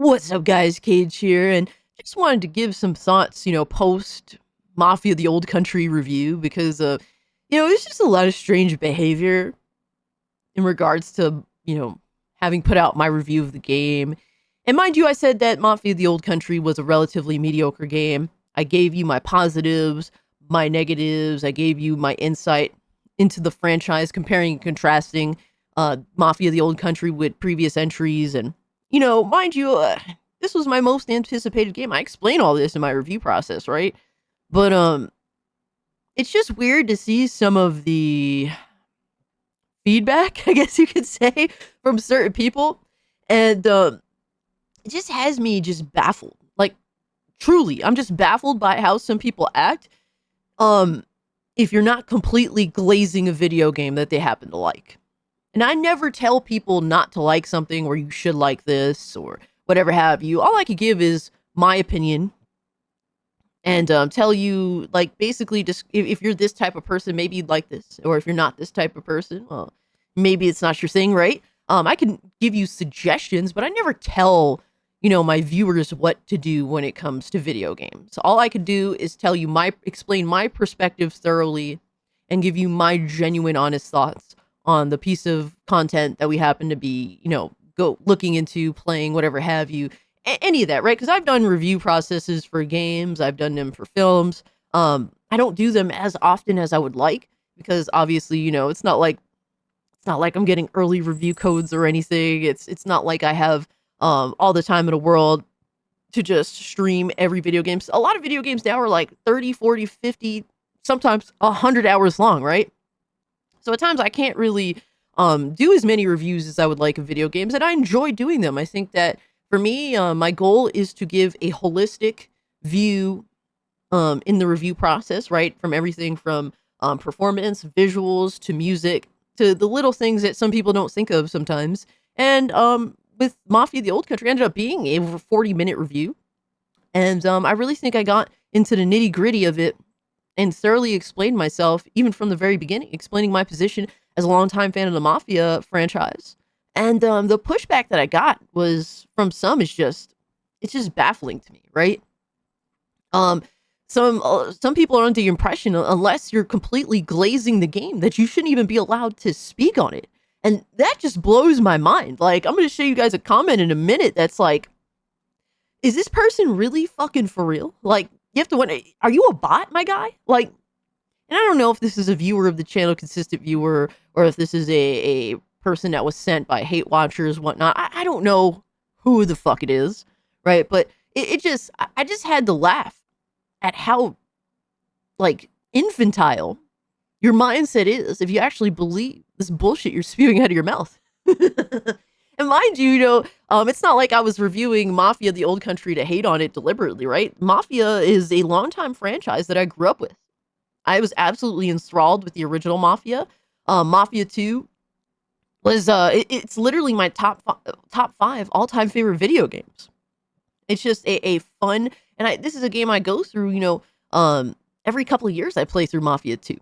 What's up, guys? Cage here, and just wanted to give some thoughts, post Mafia the Old Country review because, there's just a lot of strange behavior in regards to, having put out my review of the game. And mind you, I said that Mafia the Old Country was a relatively mediocre game. I gave you my positives, my negatives, I gave you my insight into the franchise, comparing and contrasting Mafia the Old Country with previous entries. And mind you, this was my most anticipated game. I explain all this in my review process, right? But it's just weird to see some of the feedback, I guess you could say, from certain people, and it just has me just baffled. Like, truly, I'm just baffled by how some people act. Um, if you're not completely glazing a video game that they happen to like. And I never tell people not to like something or you should like this or whatever have you. All I could give is my opinion and tell you, like, basically just if you're this type of person, maybe you'd like this. Or if you're not this type of person, well, maybe it's not your thing, right? I can give you suggestions, but I never tell, my viewers what to do when it comes to video games. All I could do is tell you explain my perspective thoroughly and give you my genuine, honest thoughts on the piece of content that we happen to be, go looking into, playing, whatever have you, any of that, right? Because I've done review processes for games, I've done them for films. I don't do them as often as I would like because obviously, it's not like I'm getting early review codes or anything. It's not like I have all the time in the world to just stream every video game. A lot of video games now are like 30, 40, 50, sometimes 100 hours long, right? So at times I can't really do as many reviews as I would like of video games, and I enjoy doing them. I think that for me, my goal is to give a holistic view in the review process, right? From everything from performance, visuals, to music, to the little things that some people don't think of sometimes. And with Mafia the Old Country, ended up being a over 40-minute review. And I really think I got into the nitty gritty of it and thoroughly explained myself, even from the very beginning, explaining my position as a longtime fan of the Mafia franchise. And the pushback that I got was from some is it's just baffling to me, right? Um, some people are under the impression, unless you're completely glazing the game, that you shouldn't even be allowed to speak on it. And that just blows my mind. Like, I'm going to show you guys a comment in a minute that's like, is this person really fucking for real? Like, you have to wonder, are you a bot, my guy? Like, and I don't know if this is a viewer of the channel, consistent viewer, or if this is a person that was sent by hate watchers, whatnot. I don't know who the fuck it is, right? But I just had to laugh at how, like, infantile your mindset is if you actually believe this bullshit you're spewing out of your mouth. And mind you, it's not like I was reviewing Mafia the Old Country to hate on it deliberately, right? Mafia is a longtime franchise that I grew up with. I was absolutely enthralled with the original Mafia. Mafia 2 was it's literally my top five all-time favorite video games. It's just a fun, and this is a game I go through, every couple of years I play through Mafia 2.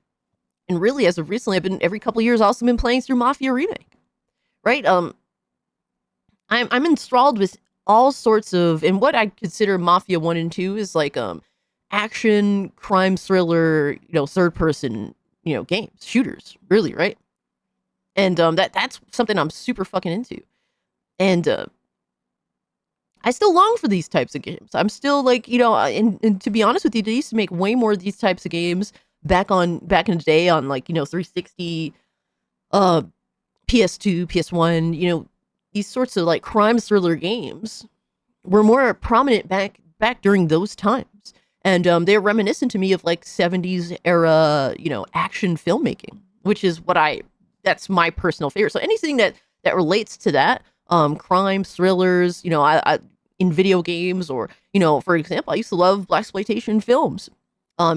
And really, as of recently, every couple of years also been playing through Mafia Remake. Right? I'm enthralled with all sorts of, and what I consider Mafia 1 and 2 is like action, crime thriller, third person, games, shooters, really, right? And that's something I'm super fucking into. And I still long for these types of games. I'm still like, and to be honest with you, they used to make way more of these types of games back in the day on, like, 360, PS2, PS1, these sorts of like crime thriller games were more prominent back during those times. And they're reminiscent to me of like 70s era, action filmmaking, which is that's my personal favorite. So anything that relates to that, crime thrillers, I in video games, or, for example, I used to love blaxploitation films,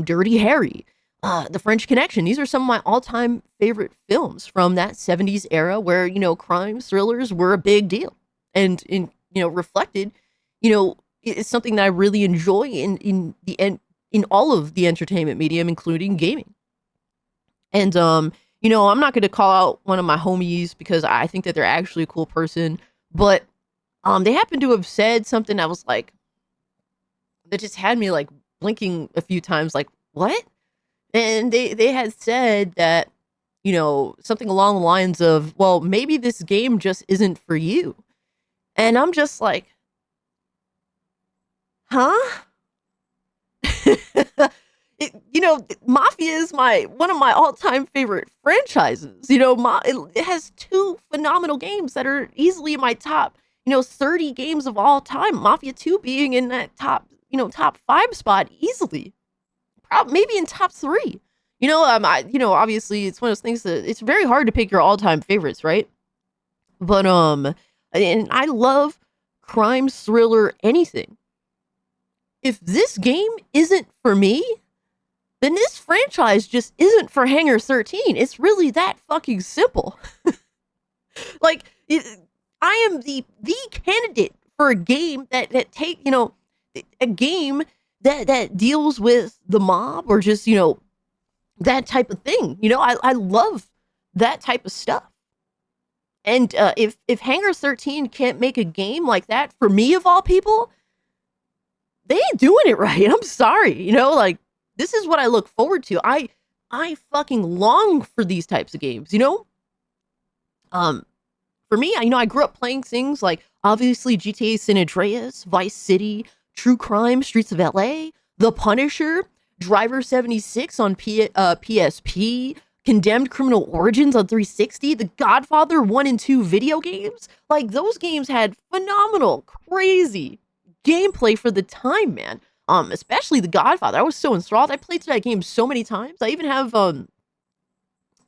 Dirty Harry, The French Connection. These are some of my all-time favorite films from that 70s era where, crime thrillers were a big deal. And reflected, it's something that I really enjoy in all of the entertainment medium, including gaming. And I'm not going to call out one of my homies because I think that they're actually a cool person, but They happened to have said something that was like that just had me like blinking a few times, like, what? And they had said that, something along the lines of, well, maybe this game just isn't for you. And I'm just like, huh? Mafia is my one of my all-time favorite franchises. It has two phenomenal games that are easily in my top, 30 games of all time. Mafia 2 being in that top 5 spot easily. Maybe in top 3. Obviously it's one of those things that it's very hard to pick your all-time favorites, right? But and I love crime thriller anything. If this game isn't for me, then this franchise just isn't for Hangar 13. It's really that fucking simple. Like, I am the candidate for a game that a game that deals with the mob or just, that type of thing. I love that type of stuff. And if Hangar 13 can't make a game like that for me of all people, they ain't doing it right. I'm sorry. Like, this is what I look forward to. I fucking long for these types of games, For me, I grew up playing things like, obviously, GTA San Andreas, Vice City, True Crime, Streets of LA, The Punisher, Driver 76 on PSP, Condemned Criminal Origins on 360, The Godfather 1 and 2 video games. Like, those games had phenomenal, crazy gameplay for the time, man. Especially The Godfather. I was so enthralled. I played through that game so many times. I even have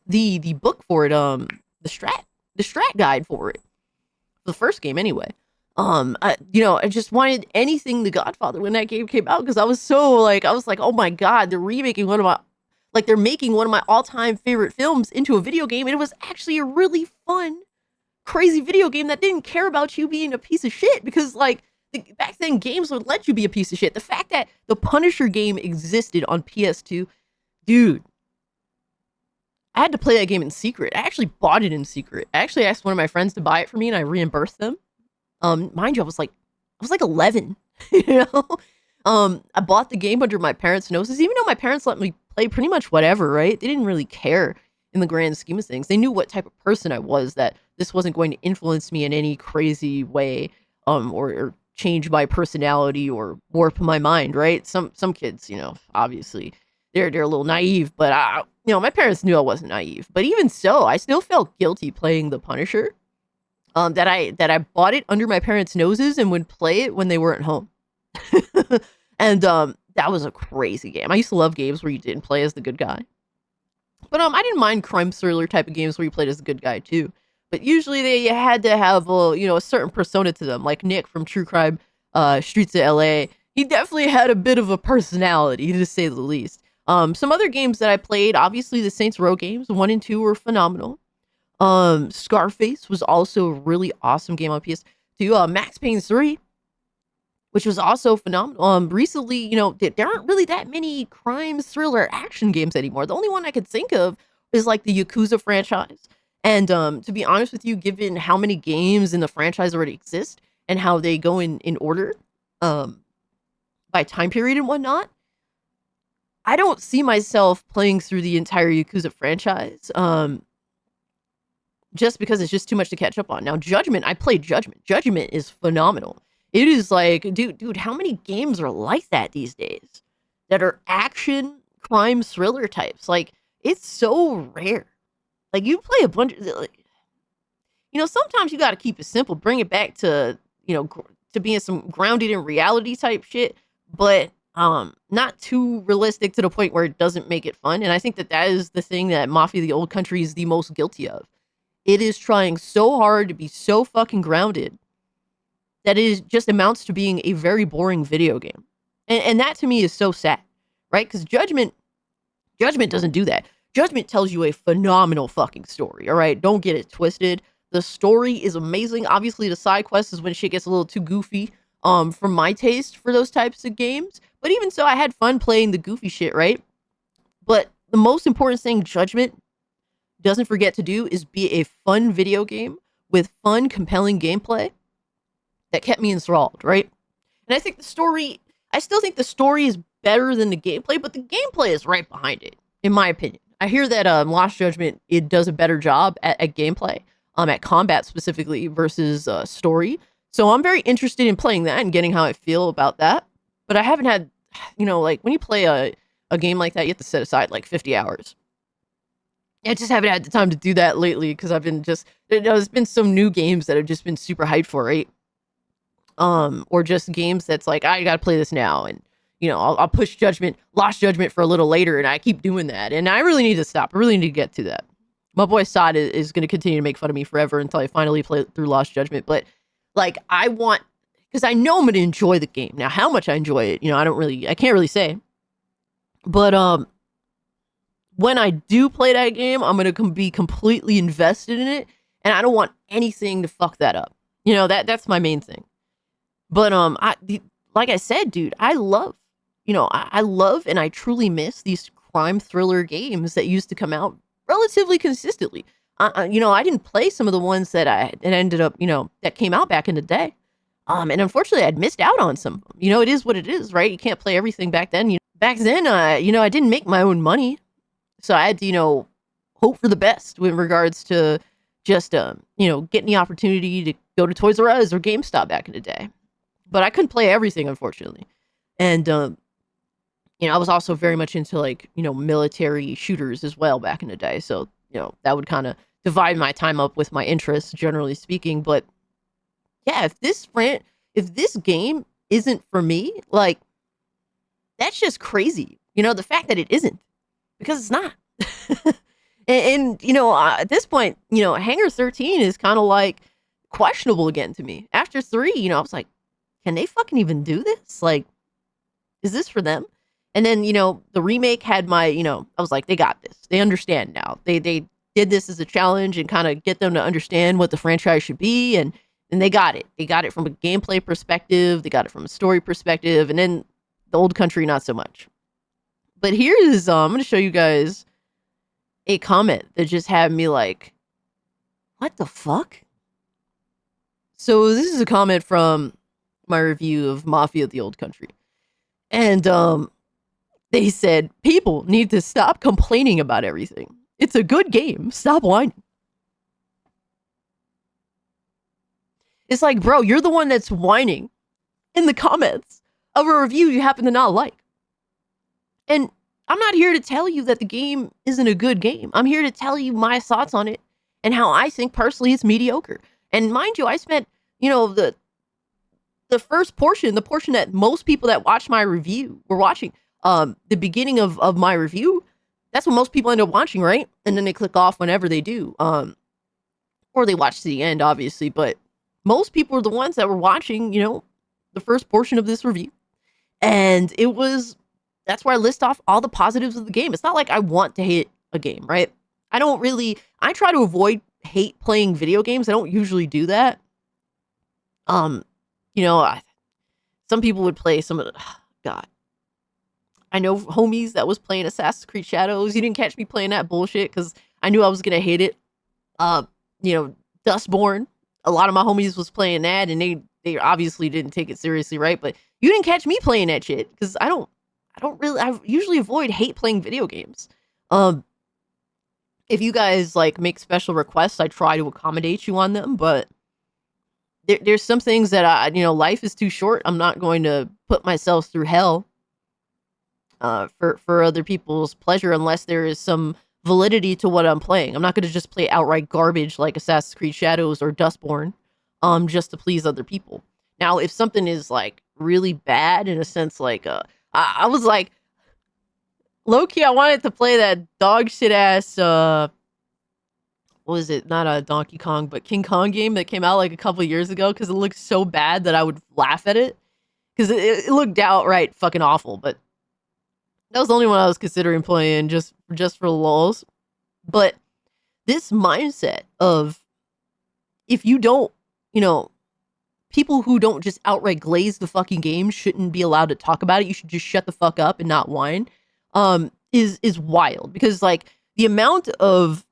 the book for it, the strat guide for it. The first game anyway. I just wanted anything The Godfather when that game came out because I was like, oh my god, they're making one of my all-time favorite films into a video game, and it was actually a really fun, crazy video game that didn't care about you being a piece of shit because, like, back then games would let you be a piece of shit. The fact that the Punisher game existed on PS2, dude, I had to play that game in secret. I actually bought it in secret. I actually asked one of my friends to buy it for me, and I reimbursed them. Mind you, I was like 11, I bought the game under my parents' noses, even though my parents let me play pretty much whatever, right? They didn't really care in the grand scheme of things. They knew what type of person I was, that this wasn't going to influence me in any crazy way, or change my personality or warp my mind, right? Some kids, obviously they're a little naive, but my parents knew I wasn't naive. But even so, I still felt guilty playing The Punisher. That I bought it under my parents' noses and would play it when they weren't home. And that was a crazy game. I used to love games where you didn't play as the good guy. But I didn't mind crime thriller type of games where you played as the good guy too. But usually they had to have a certain persona to them, like Nick from True Crime, Streets of LA. He definitely had a bit of a personality, to say the least. Some other games that I played, obviously the Saints Row games, 1 and 2 were phenomenal. Scarface was also a really awesome game on PS2. Max Payne 3, which was also phenomenal. Recently, there aren't really that many crime thriller action games anymore. The only one I could think of is like the Yakuza franchise. And to be honest with you, given how many games in the franchise already exist and how they go in order, by time period and whatnot, I don't see myself playing through the entire Yakuza franchise. Just because it's just too much to catch up on. Now, Judgment, I played Judgment. Judgment is phenomenal. It is like, dude, how many games are like that these days? That are action, crime, thriller types. Like, it's so rare. Like, you play a bunch of, sometimes you gotta keep it simple. Bring it back to, to being some grounded in reality type shit. But, not too realistic to the point where it doesn't make it fun. And I think that is the thing that Mafia the Old Country is the most guilty of. It is trying so hard to be so fucking grounded that it just amounts to being a very boring video game. And that to me is so sad, right? Because Judgment doesn't do that. Judgment tells you a phenomenal fucking story, all right? Don't get it twisted. The story is amazing. Obviously, the side quest is when shit gets a little too goofy, for my taste for those types of games. But even so, I had fun playing the goofy shit, right? But the most important thing Judgment doesn't forget to do is be a fun video game with fun, compelling gameplay that kept me enthralled, right? And I still think the story is better than the gameplay, but the gameplay is right behind it, in my opinion. I hear that Lost Judgment, it does a better job at gameplay, at combat specifically versus story. So I'm very interested in playing that and getting how I feel about that. But I haven't had, like when you play a game like that, you have to set aside like 50 hours. I just haven't had the time to do that lately because I've been there's been some new games that I've just been super hyped for, right? Or just games that's like, I gotta play this now, and I'll push Lost Judgment for a little later, and I keep doing that, and I really need to stop. I really need to get to that. My boy Sod is going to continue to make fun of me forever until I finally play through Lost Judgment, but like because I know I'm going to enjoy the game. Now, how much I enjoy it, I can't really say, but when I do play that game, I'm going to be completely invested in it, and I don't want anything to fuck that up. That's my main thing. But like I said, dude, I love and I truly miss these crime thriller games that used to come out relatively consistently. I didn't play some of the ones that ended up, that came out back in the day. And unfortunately, I'd missed out on some. It is what it is, right? You can't play everything back then. Back then, I didn't make my own money, so I had to, hope for the best with regards to just, getting the opportunity to go to Toys R Us or GameStop back in the day. But I couldn't play everything, unfortunately. And, I was also very much into, like, military shooters as well back in the day. So, that would kind of divide my time up with my interests, generally speaking. But, yeah, if this game isn't for me, like, that's just crazy. The fact that it isn't. Because it's not. and at this point, Hangar 13 is kind of, like, questionable again to me. After 3, I was like, can they fucking even do this? Like, is this for them? And then, the remake had my, I was like, they got this. They understand now. They did this as a challenge and kind of get them to understand what the franchise should be. And they got it. They got it from a gameplay perspective. They got it from a story perspective. And then the old country, not so much. But here is, I'm going to show you guys a comment that just had me like, what the fuck? So this is a comment from my review of Mafia the Old Country. And they said, people need to stop complaining about everything. It's a good game. Stop whining. It's like, bro, you're the one that's whining in the comments of a review you happen to not like. And I'm not here to tell you that the game isn't a good game. I'm here to tell you my thoughts on it and how I think personally it's mediocre. And mind you, I spent, the first portion, the portion that most people that watched my review were watching, the beginning of my review, that's what most people end up watching, right? And then they click off whenever they do. Or they watch to the end, obviously. But most people are the ones that were watching, the first portion of this review. And that's where I list off all the positives of the game. It's not like I want to hate a game, right? I try to avoid hate playing video games. I don't usually do that. Some people would play some of the, God. I know homies that was playing Assassin's Creed Shadows. You didn't catch me playing that bullshit because I knew I was going to hate it. Dustborn. A lot of my homies was playing that and they obviously didn't take it seriously, right? But you didn't catch me playing that shit because I usually avoid hate playing video games. If you guys like make special requests, I try to accommodate you on them, but there's some things that life is too short. I'm not going to put myself through hell for other people's pleasure unless there is some validity to what I'm playing. I'm not going to just play outright garbage like Assassin's Creed Shadows or Dustborn just to please other people. Now, if something is like really bad in a sense, like I was like, low-key, I wanted to play that dog shit ass what was it? Not a Donkey Kong, but King Kong game that came out like a couple years ago because it looked so bad that I would laugh at it because it looked outright fucking awful. But that was the only one I was considering playing just for lulz. But this mindset of if you don't, people who don't just outright glaze the fucking game shouldn't be allowed to talk about it. You should just shut the fuck up and not whine. Is wild because like the amount of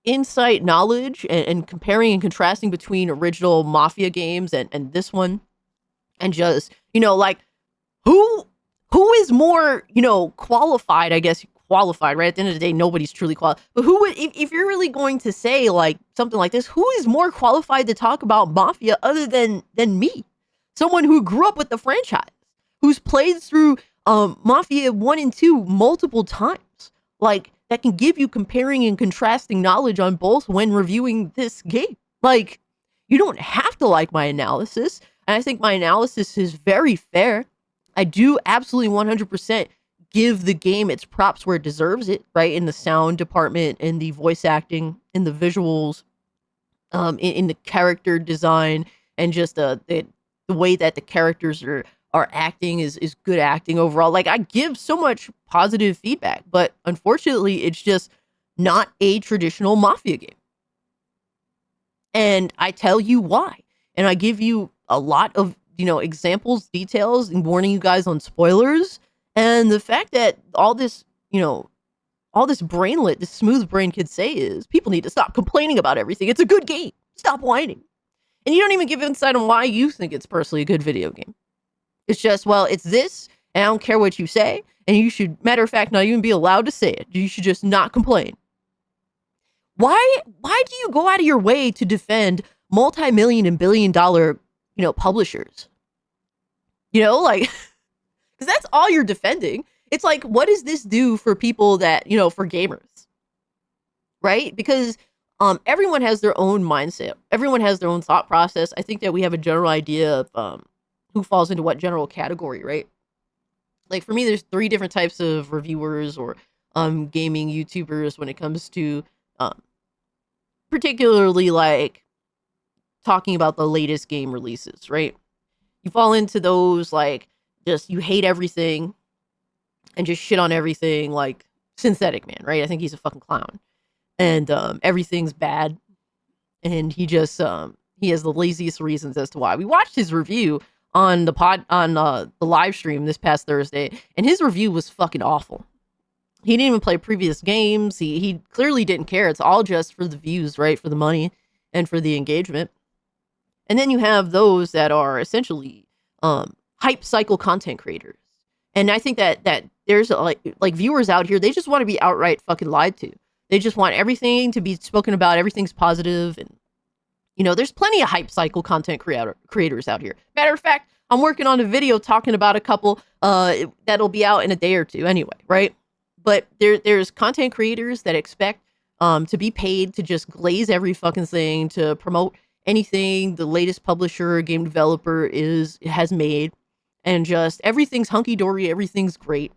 insight knowledge and comparing and contrasting between original Mafia games and this one, and just, like, who who is more, qualified, I guess, qualified, right? At the end of the day, nobody's truly qualified. But who would, if you're really going to say like something like this, who is more qualified to talk about Mafia other than me? Someone who grew up with the franchise, who's played through Mafia 1 and 2 multiple times. Like, that can give you comparing and contrasting knowledge on both when reviewing this game. Like, you don't have to like my analysis. And I think my analysis is very fair. I do absolutely 100% give the game its props where it deserves it, right? In the sound department, in the voice acting, in the visuals, in the character design, and just the way that the characters are acting is good acting overall. Like, I give so much positive feedback, but unfortunately, it's just not a traditional Mafia game. And I tell you why. And I give you a lot of, examples, details, and warning you guys on spoilers. And the fact that all this brainlet, this smooth brain could say is people need to stop complaining about everything. It's a good game. Stop whining. And you don't even give insight on why you think it's personally a good video game. It's just, well, it's this, and I don't care what you say. And you should, matter of fact, not even be allowed to say it. You should just not complain. Why do you go out of your way to defend multi-million and billion-dollar, publishers? Like, because that's all you're defending. It's like, what does this do for people that, for gamers? Right? Because everyone has their own mindset. Everyone has their own thought process. I think that we have a general idea of who falls into what general category, right? Like, for me, there's 3 different types of reviewers or gaming YouTubers when it comes to particularly, like, talking about the latest game releases, right? You fall into those, like, just, you hate everything and just shit on everything, like Synthetic Man, right? I think he's a fucking clown. And everything's bad. And he just, he has the laziest reasons as to why. We watched his review on the live stream this past Thursday, and his review was fucking awful. He didn't even play previous games. He clearly didn't care. It's all just for the views, right? For the money and for the engagement. And then you have those that are essentially hype cycle content creators. And I think that there's like viewers out here, they just want to be outright fucking lied to. They just want everything to be spoken about. Everything's positive. And, there's plenty of hype cycle content creators out here. Matter of fact, I'm working on a video talking about a couple that'll be out in a day or two anyway, right? But there's content creators that expect to be paid to just glaze every fucking thing, to promote anything the latest publisher or game developer has made, and just everything's hunky-dory, everything's great.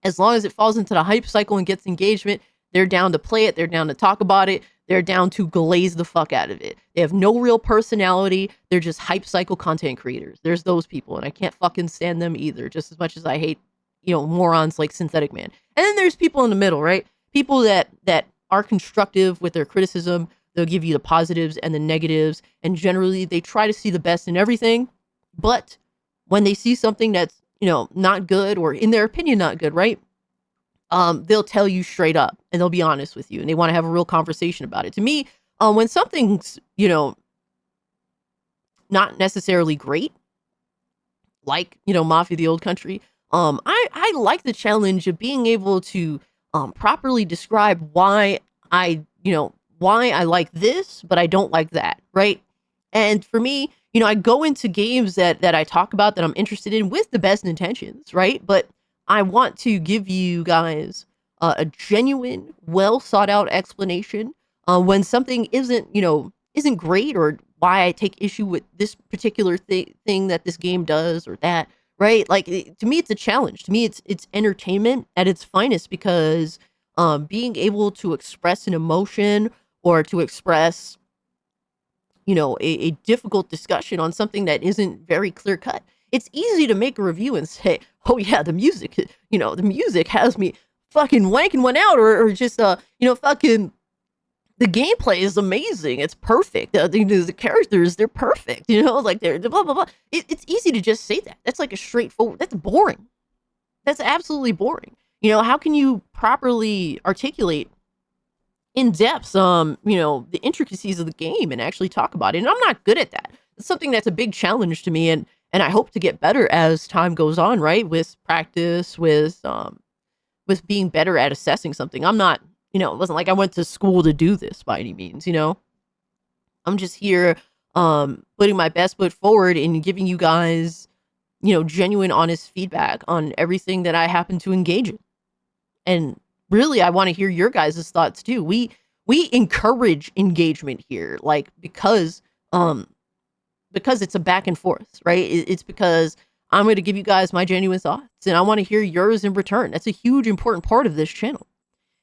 As long as it falls into the hype cycle and gets engagement, they're down to play it, they're down to talk about it, they're down to glaze the fuck out of it. They have no real personality, they're just hype cycle content creators. There's those people, and I can't fucking stand them either, just as much as I hate, morons like Synthetic Man. And then there's people in the middle, right? People that are constructive with their criticism. They'll give you the positives and the negatives, and generally they try to see the best in everything. But when they see something that's, not good, or in their opinion not good, right? They'll tell you straight up, and they'll be honest with you, and they want to have a real conversation about it. To me, when something's, not necessarily great, like, Mafia the Old Country, I like the challenge of being able to properly describe why I like this, but I don't like that, right? And for me, I go into games that I talk about, that I'm interested in, with the best intentions, right? But I want to give you guys a genuine, well thought out explanation when something isn't great, or why I take issue with this particular thing that this game does or that, right? Like, to me, it's a challenge. To me, it's entertainment at its finest, because being able to express an emotion, or to express, a difficult discussion on something that isn't very clear cut. It's easy to make a review and say, oh yeah, the music has me fucking wanking one out, or just, fucking, the gameplay is amazing. It's perfect. The characters, they're perfect, like they're blah, blah, blah. It's easy to just say that. That's like a straightforward, that's boring. That's absolutely boring. How can you properly articulate in depth, the intricacies of the game and actually talk about it. And I'm not good at that. It's something that's a big challenge to me, and I hope to get better as time goes on, right? With practice, with being better at assessing something. I'm not, it wasn't like I went to school to do this by any means. I'm just here putting my best foot forward and giving you guys, genuine honest feedback on everything that I happen to engage in. And really, I want to hear your guys' thoughts too. We encourage engagement here, like because it's a back and forth, right? It's because I'm going to give you guys my genuine thoughts, and I want to hear yours in return. That's a huge important part of this channel.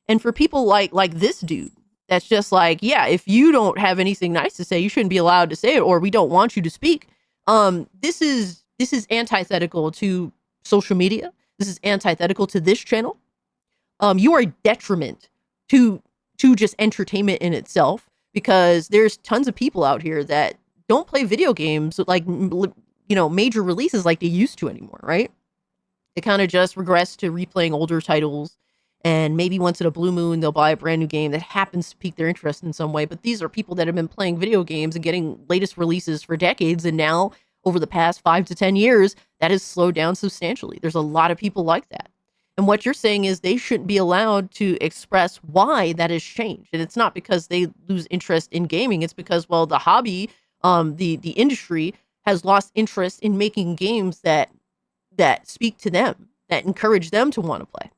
And for people like this dude, that's just like, yeah, if you don't have anything nice to say, you shouldn't be allowed to say it, or we don't want you to speak. This is antithetical to social media. This is antithetical to this channel. You are a detriment to just entertainment in itself, because there's tons of people out here that don't play video games like major releases like they used to anymore, right? They kind of just regress to replaying older titles, and maybe once in a blue moon they'll buy a brand new game that happens to pique their interest in some way. But these are people that have been playing video games and getting latest releases for decades, and now over the past 5 to 10 years that has slowed down substantially. There's a lot of people like that. And what you're saying is they shouldn't be allowed to express why that has changed. And it's not because they lose interest in gaming. It's because, well, the hobby, the industry has lost interest in making games that speak to them, that encourage them to want to play,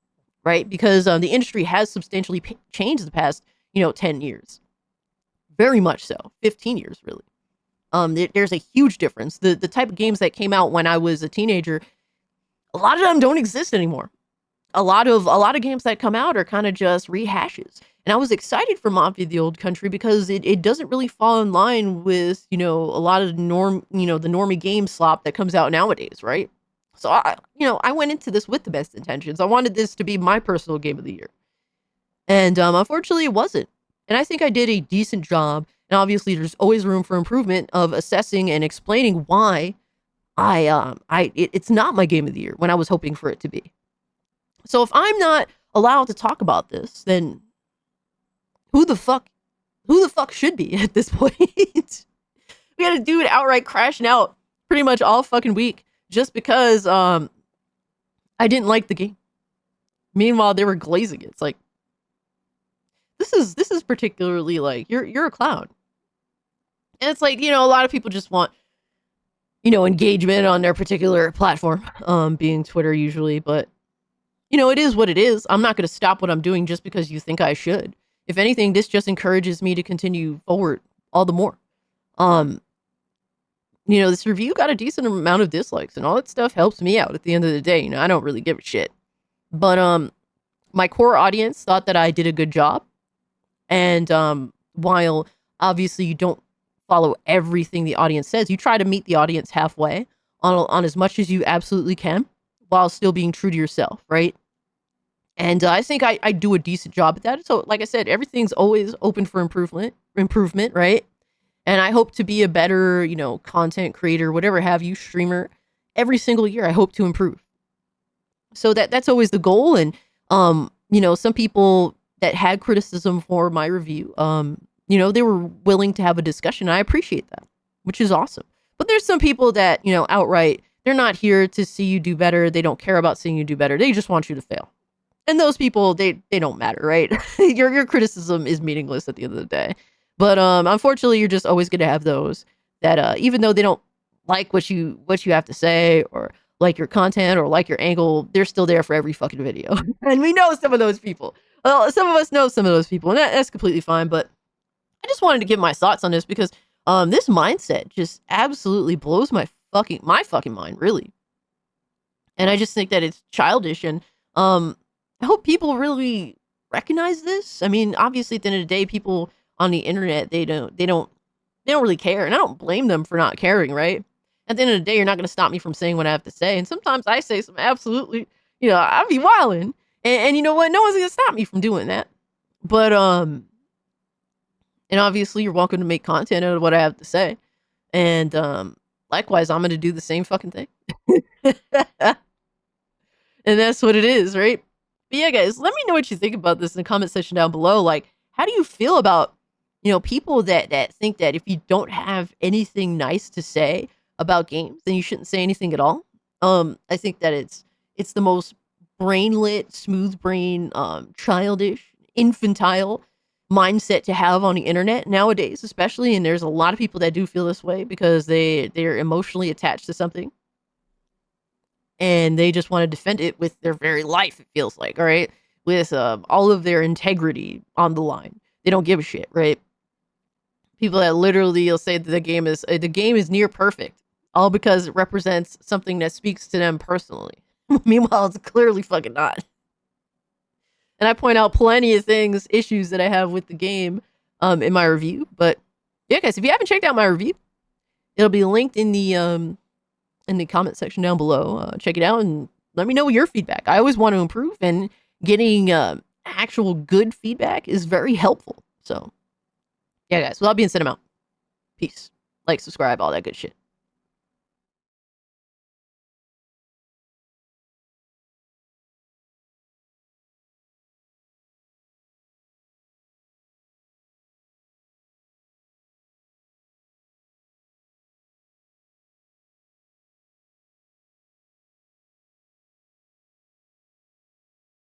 right? Because the industry has substantially changed the past, 10 years. Very much so. 15 years, really. There's a huge difference. The type of games that came out when I was a teenager, a lot of them don't exist anymore. A lot of games that come out are kind of just rehashes. And I was excited for Mafia the Old Country because it doesn't really fall in line with, a lot of the normie game slop that comes out nowadays, right? So I went into this with the best intentions. I wanted this to be my personal game of the year. And unfortunately it wasn't. And I think I did a decent job. And obviously there's always room for improvement of assessing and explaining why it's not my game of the year when I was hoping for it to be. So if I'm not allowed to talk about this, then who the fuck should be at this point? We had a dude outright crashing out pretty much all fucking week just because I didn't like the game. Meanwhile, they were glazing it. It's like, this is particularly like, you're a clown. And it's like, a lot of people just want, engagement on their particular platform, being Twitter usually, but it is what it is. I'm not going to stop what I'm doing just because you think I should. If anything, this just encourages me to continue forward all the more. This review got a decent amount of dislikes, and all that stuff helps me out at the end of the day. I don't really give a shit. But my core audience thought that I did a good job. And while obviously you don't follow everything the audience says, you try to meet the audience halfway on as much as you absolutely can while still being true to yourself, right? And I think I do a decent job at that. So like I said, everything's always open for improvement, right? And I hope to be a better, content creator, whatever have you, streamer. Every single year, I hope to improve. So that's always the goal. And, some people that had criticism for my review, they were willing to have a discussion. I appreciate that, which is awesome. But there's some people that, outright, they're not here to see you do better. They don't care about seeing you do better. They just want you to fail. And those people, they don't matter, right? Your criticism is meaningless at the end of the day. But unfortunately, you're just always going to have those that even though they don't like what you have to say, or like your content, or like your angle, they're still there for every fucking video. And we know some of those people. Well, some of us know some of those people, and that's completely fine. But I just wanted to give my thoughts on this because this mindset just absolutely blows my fucking mind, really. And I just think that it's childish, and I hope people really recognize this. I mean, obviously, at the end of the day, people on the internet, they don't really care, and I don't blame them for not caring, right? At the end of the day, you're not going to stop me from saying what I have to say, and sometimes I say some absolutely, I'll be wilding, and you know what? No one's going to stop me from doing that. But and obviously, you're welcome to make content out of what I have to say, and likewise, I'm going to do the same fucking thing, and that's what it is, right? But yeah, guys, let me know what you think about this in the comment section down below. Like, how do you feel about, people that think that if you don't have anything nice to say about games, then you shouldn't say anything at all? I think that it's the most brainlet, smooth brain, childish, infantile mindset to have on the internet nowadays, especially. And there's a lot of people that do feel this way because they're emotionally attached to something and they just want to defend it with their very life. It feels like, all right, with all of their integrity on the line. They don't give a shit, right? People that literally will say that the game is near perfect, all because it represents something that speaks to them personally. Meanwhile, it's clearly fucking not. And I point out plenty of issues that I have with the game, in my review. But yeah, guys, if you haven't checked out my review, it'll be linked in the comment section down below. Check it out and let me know your feedback. I always want to improve, and getting actual good feedback is very helpful. So yeah, guys, without being said, I'm out. Peace. Like, subscribe, all that good shit.